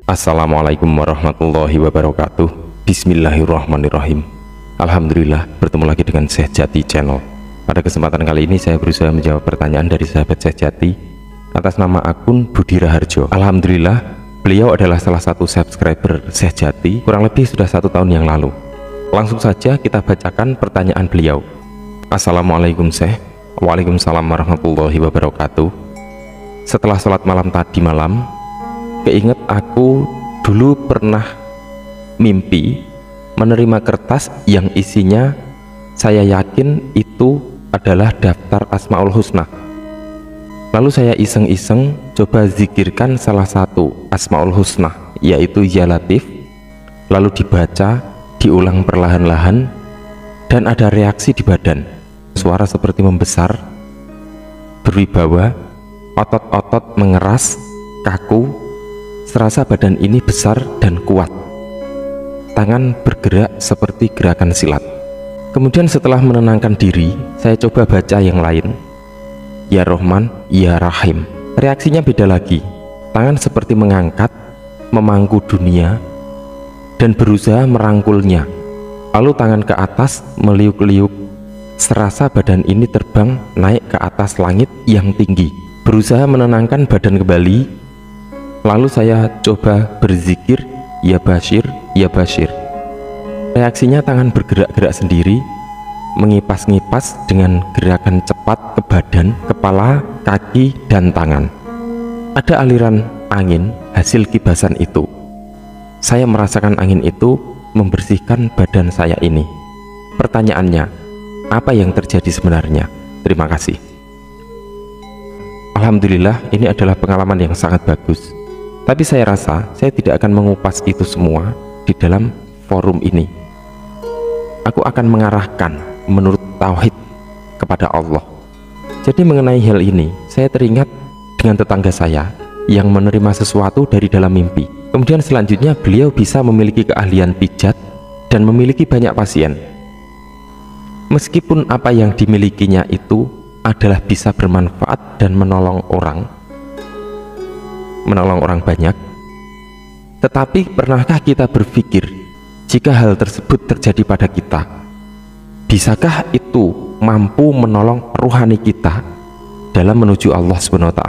Assalamualaikum warahmatullahi wabarakatuh. Bismillahirrahmanirrahim. Alhamdulillah, bertemu lagi dengan Syekh Jati Channel. Pada kesempatan kali ini saya berusaha menjawab pertanyaan dari sahabat Syekh Jati atas nama akun Budi Raharjo. Alhamdulillah, beliau adalah salah satu subscriber Syekh Jati kurang lebih sudah 1 tahun yang lalu. Langsung saja kita bacakan pertanyaan beliau. Assalamualaikum Syekh. Waalaikumsalam warahmatullahi wabarakatuh. Setelah sholat malam tadi malam, keinget aku dulu pernah mimpi menerima kertas yang isinya saya yakin itu adalah daftar Asmaul Husna. Lalu saya iseng-iseng coba zikirkan salah satu Asmaul Husna, yaitu Ya Latif. Lalu dibaca, diulang perlahan-lahan, dan ada reaksi di badan. Suara seperti membesar, berwibawa, otot-otot mengeras, kaku. Serasa badan ini besar dan kuat. Tangan bergerak seperti gerakan silat. Kemudian setelah menenangkan diri, saya coba baca yang lain. Ya Rahman, Ya Rahim. Reaksinya beda lagi. Tangan seperti mengangkat, memangku dunia, dan berusaha merangkulnya. Lalu tangan ke atas meliuk-liuk. Serasa badan ini terbang naik ke atas langit yang tinggi. Berusaha menenangkan badan kembali. Lalu saya coba berzikir, Ya Bashir, Ya Bashir. Reaksinya tangan bergerak-gerak sendiri, mengipas-ngipas dengan gerakan cepat ke badan, kepala, kaki, dan tangan. Ada aliran angin hasil kibasan itu. Saya merasakan angin itu membersihkan badan saya ini. Pertanyaannya, apa yang terjadi sebenarnya? Terima kasih. Alhamdulillah, ini adalah pengalaman yang sangat bagus. Tapi saya rasa saya tidak akan mengupas itu semua di dalam forum ini. Aku akan mengarahkan menurut tauhid kepada Allah. Jadi mengenai hal ini, saya teringat dengan tetangga saya yang menerima sesuatu dari dalam mimpi. Kemudian selanjutnya beliau bisa memiliki keahlian pijat dan memiliki banyak pasien. Meskipun apa yang dimilikinya itu adalah bisa bermanfaat dan menolong orang banyak, tetapi pernahkah kita berpikir, jika hal tersebut terjadi pada kita, bisakah itu mampu menolong rohani kita dalam menuju Allah SWT?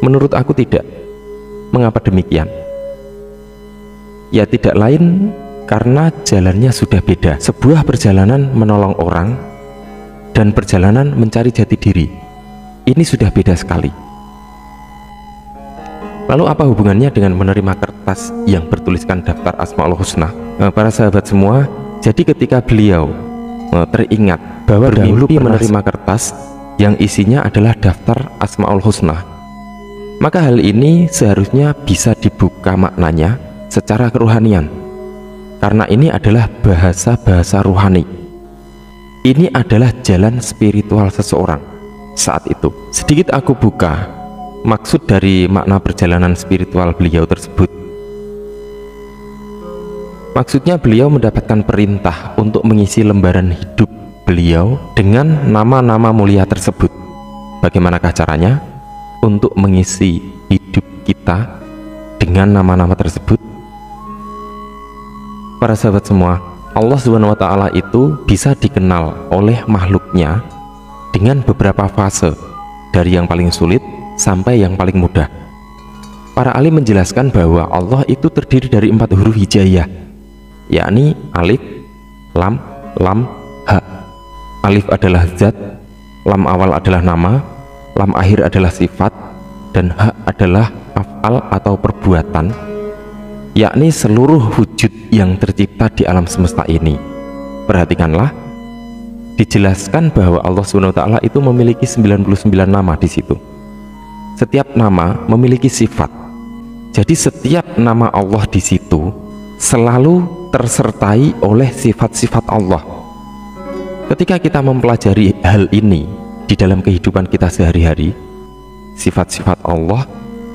Menurut aku tidak. Mengapa demikian? Ya tidak lain karena jalannya sudah beda. Sebuah perjalanan menolong orang dan perjalanan mencari jati diri, ini sudah beda sekali. Lalu apa hubungannya dengan menerima kertas yang bertuliskan daftar Asmaul Husna? Para sahabat semua, jadi ketika beliau teringat bahwa dahulu menerima kertas yang isinya adalah daftar Asmaul Husna, maka hal ini seharusnya bisa dibuka maknanya secara kerohanian, karena ini adalah bahasa-bahasa rohani. Ini adalah jalan spiritual seseorang saat itu. Sedikit aku buka maksud dari makna perjalanan spiritual beliau tersebut. Maksudnya beliau mendapatkan perintah untuk mengisi lembaran hidup beliau dengan nama-nama mulia tersebut. Bagaimanakah caranya untuk mengisi hidup kita dengan nama-nama tersebut? Para sahabat semua, Allah SWT itu bisa dikenal oleh makhluknya dengan beberapa fase, dari yang paling sulit sampai yang paling mudah. Para alim menjelaskan bahwa Allah itu terdiri dari 4 huruf hijaiyah, yakni alif, lam, ha. Alif adalah zat, lam awal adalah nama, lam akhir adalah sifat, dan ha adalah af'al atau perbuatan, yakni seluruh wujud yang tercipta di alam semesta ini. Perhatikanlah, dijelaskan bahwa Allah SWT itu memiliki 99 nama di situ. Setiap nama memiliki sifat. Jadi setiap nama Allah di situ selalu tersertai oleh sifat-sifat Allah. Ketika kita mempelajari hal ini di dalam kehidupan kita sehari-hari, sifat-sifat Allah,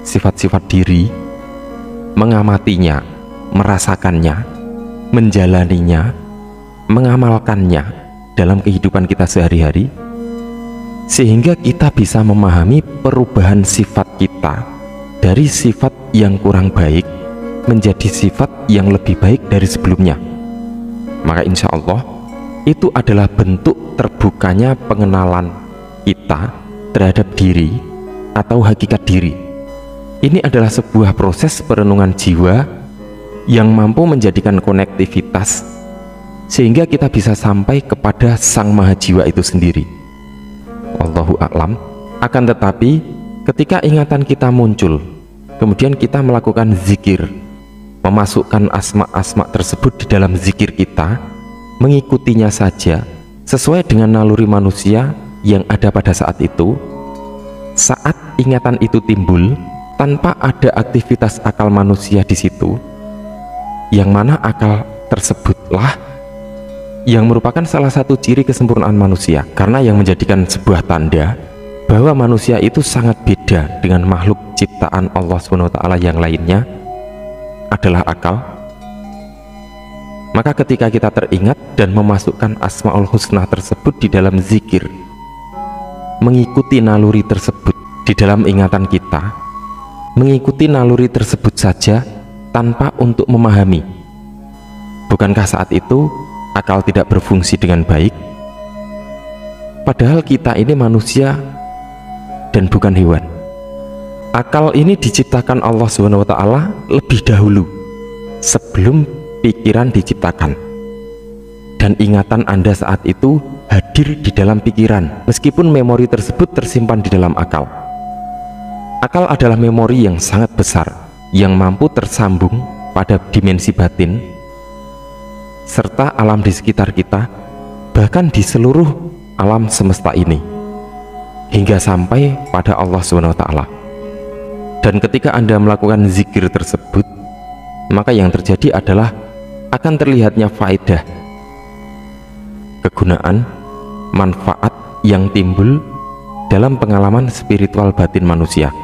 sifat-sifat diri, mengamatinya, merasakannya, menjalaninya, mengamalkannya dalam kehidupan kita sehari-hari, sehingga kita bisa memahami perubahan sifat kita dari sifat yang kurang baik menjadi sifat yang lebih baik dari sebelumnya, maka insya Allah itu adalah bentuk terbukanya pengenalan kita terhadap diri atau hakikat diri. Ini adalah sebuah proses perenungan jiwa yang mampu menjadikan konektivitas sehingga kita bisa sampai kepada Sang Maha Jiwa itu sendiri. Wallahu a'lam. Akan tetapi ketika ingatan kita muncul, kemudian kita melakukan zikir, memasukkan asma-asma tersebut di dalam zikir kita, mengikutinya saja sesuai dengan naluri manusia yang ada pada saat itu. Saat ingatan itu timbul tanpa ada aktivitas akal manusia di situ, yang mana akal tersebutlah yang merupakan salah satu ciri kesempurnaan manusia, karena yang menjadikan sebuah tanda bahwa manusia itu sangat beda dengan makhluk ciptaan Allah SWT yang lainnya adalah akal. Maka ketika kita teringat dan memasukkan Asmaul Husna tersebut di dalam zikir, mengikuti naluri tersebut di dalam ingatan kita, mengikuti naluri tersebut saja tanpa untuk memahami, bukankah saat itu akal tidak berfungsi dengan baik? Padahal kita ini manusia dan bukan hewan. Akal ini diciptakan Allah SWT lebih dahulu sebelum pikiran diciptakan, dan ingatan Anda saat itu hadir di dalam pikiran meskipun memori tersebut tersimpan di dalam akal. Akal adalah memori yang sangat besar yang mampu tersambung pada dimensi batin serta alam di sekitar kita, bahkan di seluruh alam semesta ini, hingga sampai pada Allah SWT. Dan ketika Anda melakukan zikir tersebut, maka yang terjadi adalah akan terlihatnya faedah, kegunaan, manfaat yang timbul dalam pengalaman spiritual batin manusia,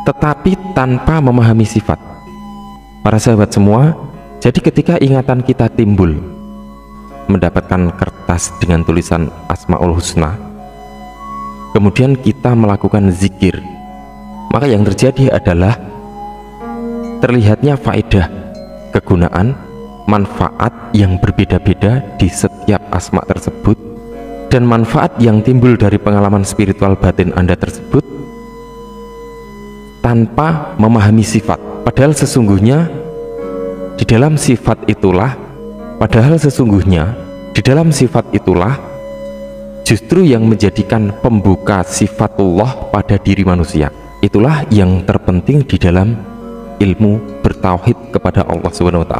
tetapi tanpa memahami sifat. Para sahabat semua, jadi ketika ingatan kita timbul mendapatkan kertas dengan tulisan Asmaul Husna, kemudian kita melakukan zikir, maka yang terjadi adalah terlihatnya faedah, kegunaan, manfaat yang berbeda-beda di setiap asma tersebut, dan manfaat yang timbul dari pengalaman spiritual batin Anda tersebut tanpa memahami sifat. Padahal sesungguhnya di dalam sifat itulah justru yang menjadikan pembuka sifatullah pada diri manusia. Itulah yang terpenting di dalam ilmu bertauhid kepada Allah SWT.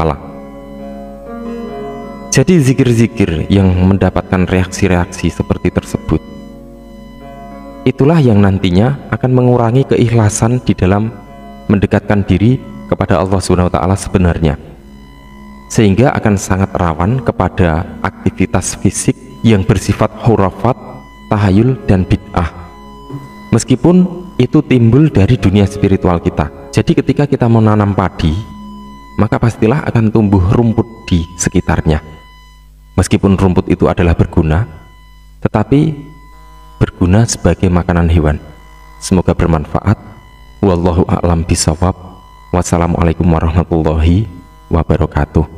Jadi zikir-zikir yang mendapatkan reaksi-reaksi seperti tersebut, itulah yang nantinya akan mengurangi keikhlasan di dalam mendekatkan diri kepada Allah SWT sebenarnya, sehingga akan sangat rawan kepada aktivitas fisik yang bersifat khurafat, tahayul, dan bid'ah, meskipun itu timbul dari dunia spiritual kita. Jadi ketika kita menanam padi, maka pastilah akan tumbuh rumput di sekitarnya. Meskipun rumput itu adalah berguna, tetapi berguna sebagai makanan hewan. Semoga bermanfaat. Wallahu a'lam bishawab. Wassalamualaikum warahmatullahi wabarakatuh.